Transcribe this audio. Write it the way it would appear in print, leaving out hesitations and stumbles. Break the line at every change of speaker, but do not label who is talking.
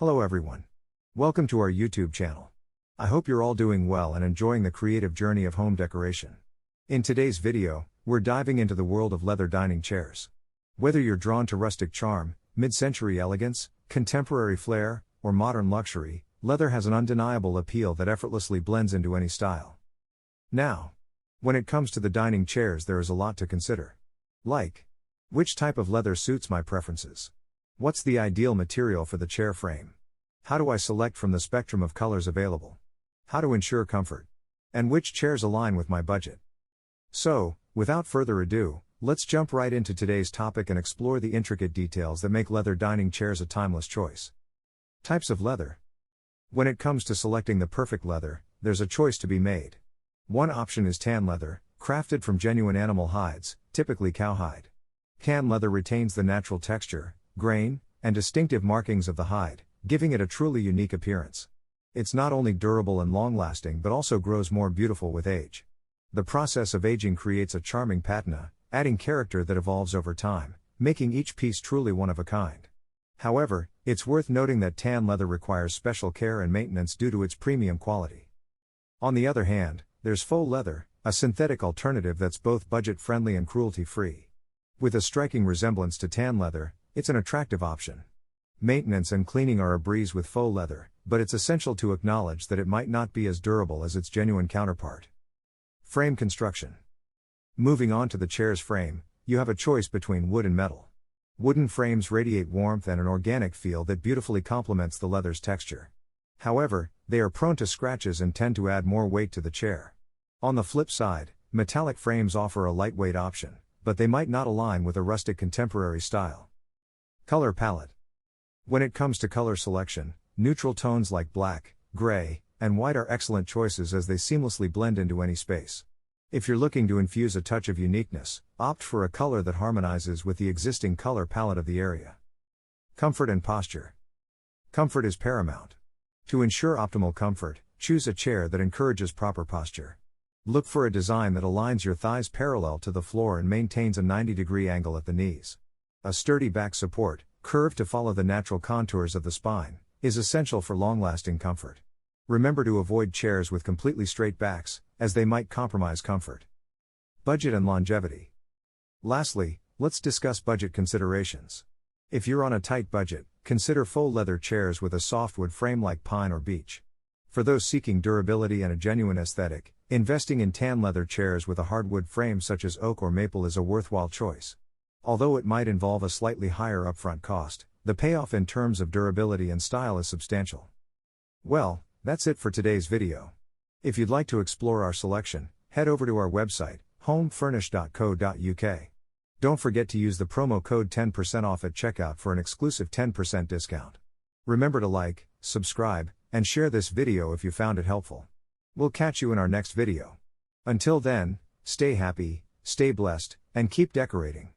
Hello everyone. Welcome to our YouTube channel. I hope you're all doing well and enjoying the creative journey of home decoration. In today's video, we're diving into the world of leather dining chairs. Whether you're drawn to rustic charm, mid-century elegance, contemporary flair, or modern luxury, leather has an undeniable appeal that effortlessly blends into any style. Now, when it comes to the dining chairs, there is a lot to consider. Like, which type of leather suits my preferences? What's the ideal material for the chair frame? How do I select from the spectrum of colors available? How to ensure comfort? And which chairs align with my budget? So, without further ado, let's jump right into today's topic and explore the intricate details that make leather dining chairs a timeless choice. Types of leather. When it comes to selecting the perfect leather, there's a choice to be made. One option is tan leather, crafted from genuine animal hides, typically cowhide. Tan leather retains the natural texture, grain, and distinctive markings of the hide, giving it a truly unique appearance. It's not only durable and long-lasting but also grows more beautiful with age. The process of aging creates a charming patina, adding character that evolves over time, making each piece truly one of a kind. However, it's worth noting that tan leather requires special care and maintenance due to its premium quality. On the other hand, there's faux leather, a synthetic alternative that's both budget-friendly and cruelty-free. With a striking resemblance to tan leather, it's an attractive option. Maintenance and cleaning are a breeze with faux leather, but it's essential to acknowledge that it might not be as durable as its genuine counterpart. Frame construction. Moving on to the chair's frame, you have a choice between wood and metal. Wooden frames radiate warmth and an organic feel that beautifully complements the leather's texture. However, they are prone to scratches and tend to add more weight to the chair. On the flip side, metallic frames offer a lightweight option, but they might not align with a rustic contemporary style. Color palette. When it comes to color selection, neutral tones like black, gray, and white are excellent choices as they seamlessly blend into any space. If you're looking to infuse a touch of uniqueness, opt for a color that harmonizes with the existing color palette of the area. Comfort and posture. Comfort is paramount. To ensure optimal comfort, choose a chair that encourages proper posture. Look for a design that aligns your thighs parallel to the floor and maintains a 90-degree angle at the knees. A sturdy back support, curved to follow the natural contours of the spine, is essential for long-lasting comfort. Remember to avoid chairs with completely straight backs, as they might compromise comfort. Budget and longevity. Lastly, let's discuss budget considerations. If you're on a tight budget, consider faux leather chairs with a softwood frame like pine or beech. For those seeking durability and a genuine aesthetic, investing in tan leather chairs with a hardwood frame such as oak or maple is a worthwhile choice. Although it might involve a slightly higher upfront cost, the payoff in terms of durability and style is substantial. Well, that's it for today's video. If you'd like to explore our selection, head over to our website, homefurnish.co.uk. Don't forget to use the promo code 10% off at checkout for an exclusive 10% discount. Remember to like, subscribe, and share this video if you found it helpful. We'll catch you in our next video. Until then, stay happy, stay blessed, and keep decorating.